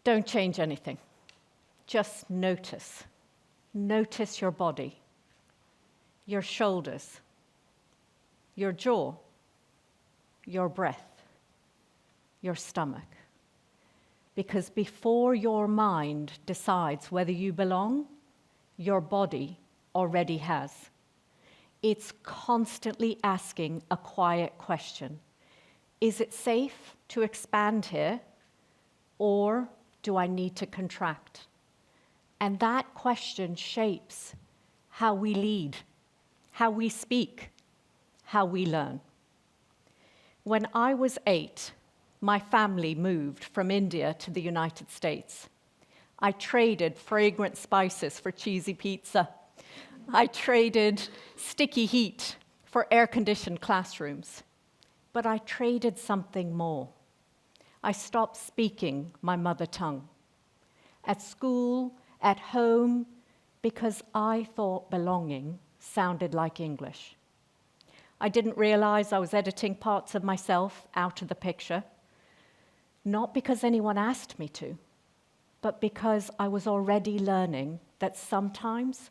Don't change anything. Just notice. Notice your body, your shoulders, your jaw, your breath, your stomach. Because before your mind decides whether you belong, your body already has. It's constantly asking a quiet question. Is it safe to expand here, or do I need to contract? And that question shapes how we lead, how we speak, how we learn. When I was 8, my family moved from India to the United States. I traded fragrant spices for cheesy pizza. I traded sticky heat for air-conditioned classrooms. But I traded something more. I stopped speaking my mother tongue. At school, at home, because I thought belonging sounded like English. I didn't realize I was editing parts of myself out of the picture, not because anyone asked me to, but because I was already learning that sometimes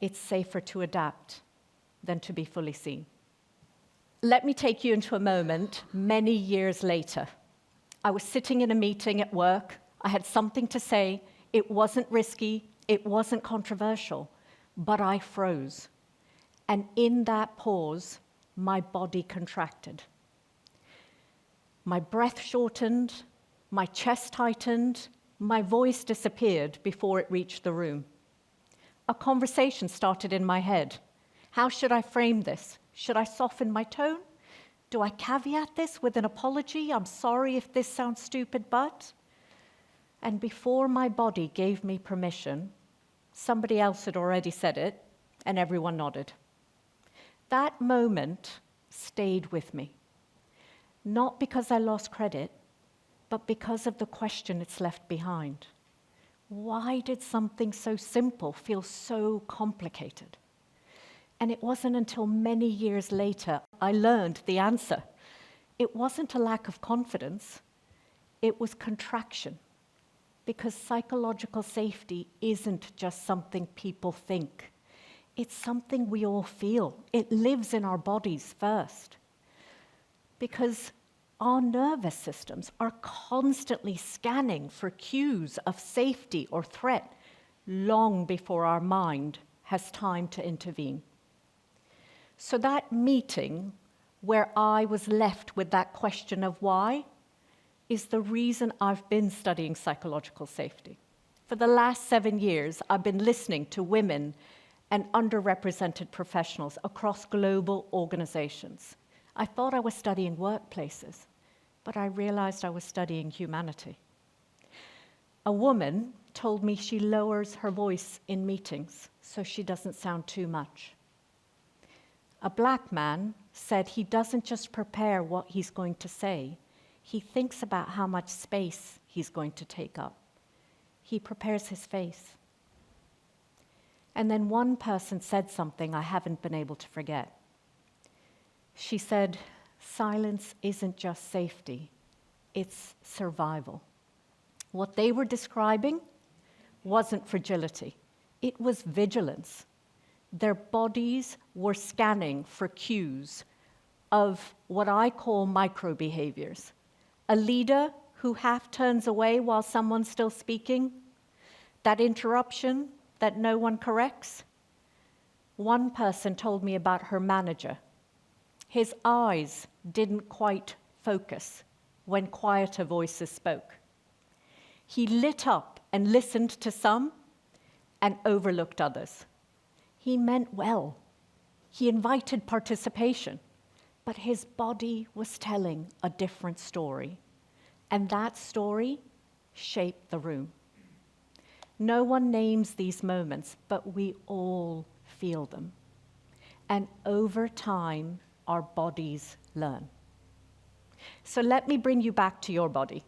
it's safer to adapt than to be fully seen. Let me take you into a moment many years later. I was sitting in a meeting at work. I had something to say. It wasn't risky. It wasn't controversial. But I froze. And in that pause, my body contracted. My breath shortened. My chest tightened. My voice disappeared before it reached the room. A conversation started in my head. How should I frame this? Should I soften my tone? Do I caveat this with an apology? I'm sorry if this sounds stupid, but... And before my body gave me permission, somebody else had already said it, and everyone nodded. That moment stayed with me. Not because I lost credit, but because of the question it's left behind. Why did something so simple feel so complicated? And it wasn't until many years later I learned the answer. It wasn't a lack of confidence, it was contraction. Because psychological safety isn't just something people think. It's something we all feel. It lives in our bodies first. Because our nervous systems are constantly scanning for cues of safety or threat long before our mind has time to intervene. So that meeting where I was left with that question of why is the reason I've been studying psychological safety. For the last 7 years, I've been listening to women and underrepresented professionals across global organizations. I thought I was studying workplaces, but I realized I was studying humanity. A woman told me she lowers her voice in meetings so she doesn't sound too much. A black man said he doesn't just prepare what he's going to say, he thinks about how much space he's going to take up. He prepares his face. And then one person said something I haven't been able to forget. She said, silence isn't just safety, it's survival. What they were describing wasn't fragility, it was vigilance. Their bodies were scanning for cues of what I call micro-behaviors. A leader who half turns away while someone's still speaking, that interruption that no one corrects. One person told me about her manager. His eyes didn't quite focus when quieter voices spoke. He lit up and listened to some and overlooked others. He meant well. He invited participation, but his body was telling a different story, and that story shaped the room. No one names these moments, but we all feel them. And over time, our bodies learn. So let me bring you back to your body.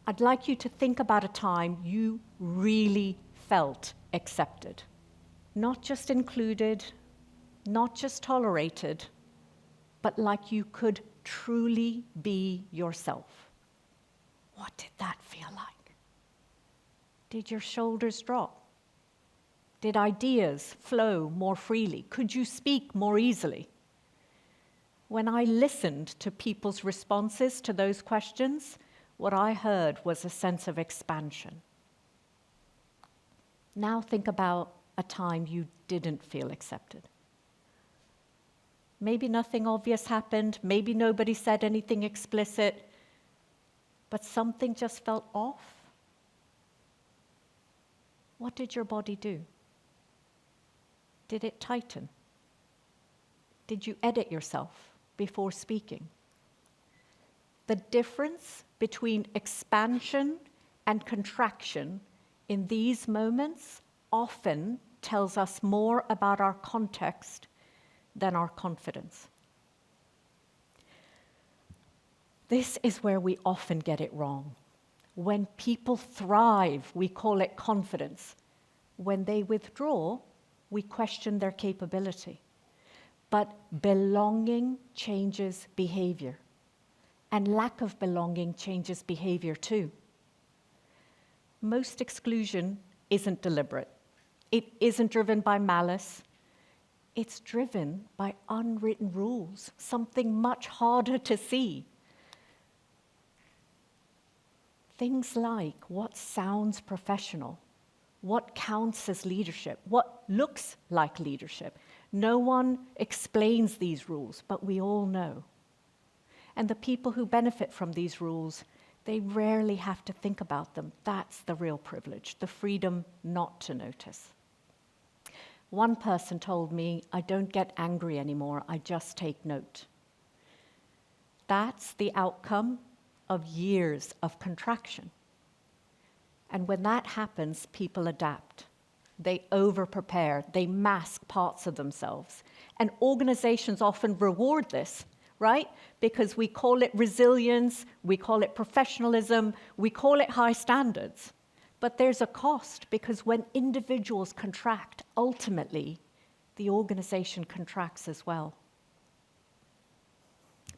I'd like you to think about a time you really felt accepted. Not just included, not just tolerated, but like you could truly be yourself. What did that feel like? Did your shoulders drop? Did ideas flow more freely? Could you speak more easily? When I listened to people's responses to those questions, what I heard was a sense of expansion. Now think about a time you didn't feel accepted. Maybe nothing obvious happened, maybe nobody said anything explicit, but something just felt off. What did your body do? Did it tighten? Did you edit yourself before speaking? The difference between expansion and contraction in these moments often tells us more about our context than our confidence. This is where we often get it wrong. When people thrive, we call it confidence. When they withdraw, we question their capability. But belonging changes behavior. And lack of belonging changes behavior too. Most exclusion isn't deliberate. It isn't driven by malice. It's driven by unwritten rules, something much harder to see. Things like what sounds professional, what counts as leadership, what looks like leadership. No one explains these rules, but we all know. And the people who benefit from these rules, they rarely have to think about them. That's the real privilege, the freedom not to notice. One person told me, I don't get angry anymore, I just take note. That's the outcome of years of contraction. And when that happens, people adapt. They over-prepare, they mask parts of themselves. And organizations often reward this, right? Because we call it resilience, we call it professionalism, we call it high standards. But there's a cost, because when individuals contract, ultimately, the organization contracts as well.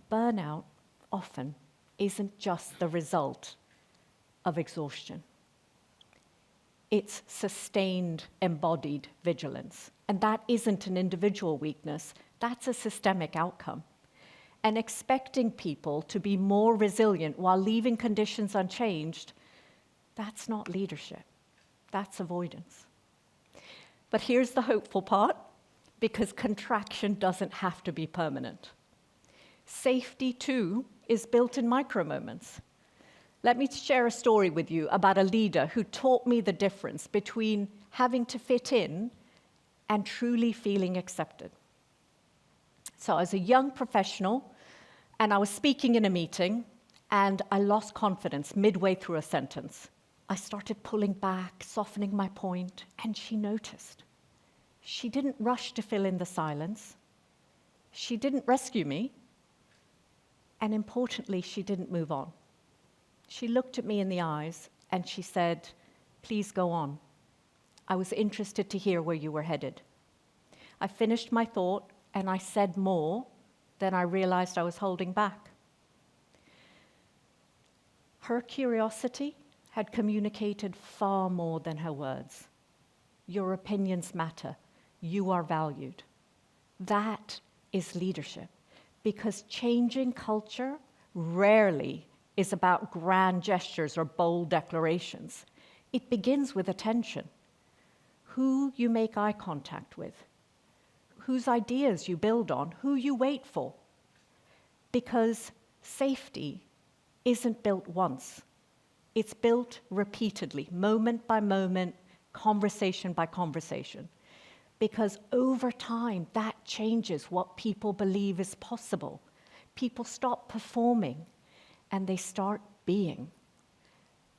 Burnout often isn't just the result of exhaustion. It's sustained, embodied vigilance. And that isn't an individual weakness, that's a systemic outcome. And expecting people to be more resilient while leaving conditions unchanged, that's not leadership, that's avoidance. But here's the hopeful part, because contraction doesn't have to be permanent. Safety, too, is built in micro moments. Let me share a story with you about a leader who taught me the difference between having to fit in and truly feeling accepted. So I was a young professional, and I was speaking in a meeting, and I lost confidence midway through a sentence. I started pulling back, softening my point, and she noticed. She didn't rush to fill in the silence. She didn't rescue me. And importantly, she didn't move on. She looked at me in the eyes, and she said, "Please go on. I was interested to hear where you were headed." I finished my thought, and I said more than I realized I was holding back. Her curiosity had communicated far more than her words. Your opinions matter. You are valued. That is leadership, because changing culture rarely is about grand gestures or bold declarations. It begins with attention. Who you make eye contact with, whose ideas you build on, who you wait for. Because safety isn't built once. It's built repeatedly, moment by moment, conversation by conversation. Because over time, that changes what people believe is possible. People stop performing, and they start being.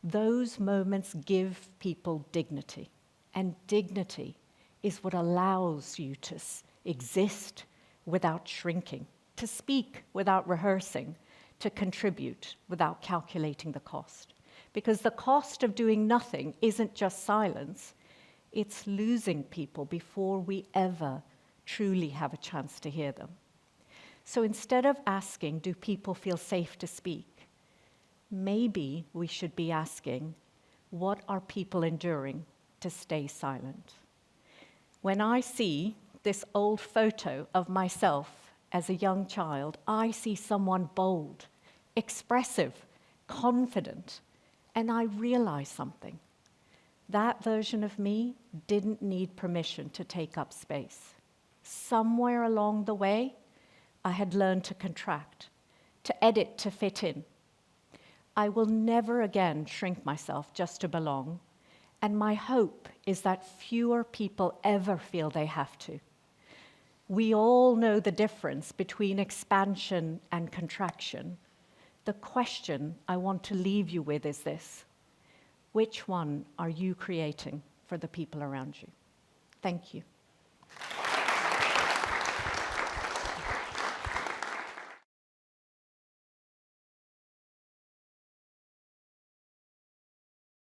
Those moments give people dignity. And dignity is what allows you to exist without shrinking, to speak without rehearsing, to contribute without calculating the cost. Because the cost of doing nothing isn't just silence, it's losing people before we ever truly have a chance to hear them. So instead of asking, do people feel safe to speak? Maybe we should be asking, What are people enduring to stay silent? When I see this old photo of myself as a young child, I see someone bold, expressive, confident, and I realize something. That version of me didn't need permission to take up space. Somewhere along the way, I had learned to contract, to edit to fit in. I will never again shrink myself just to belong, and my hope is that fewer people ever feel they have to. We all know the difference between expansion and contraction. The question I want to leave you with is this: which one are you creating for the people around you? Thank you.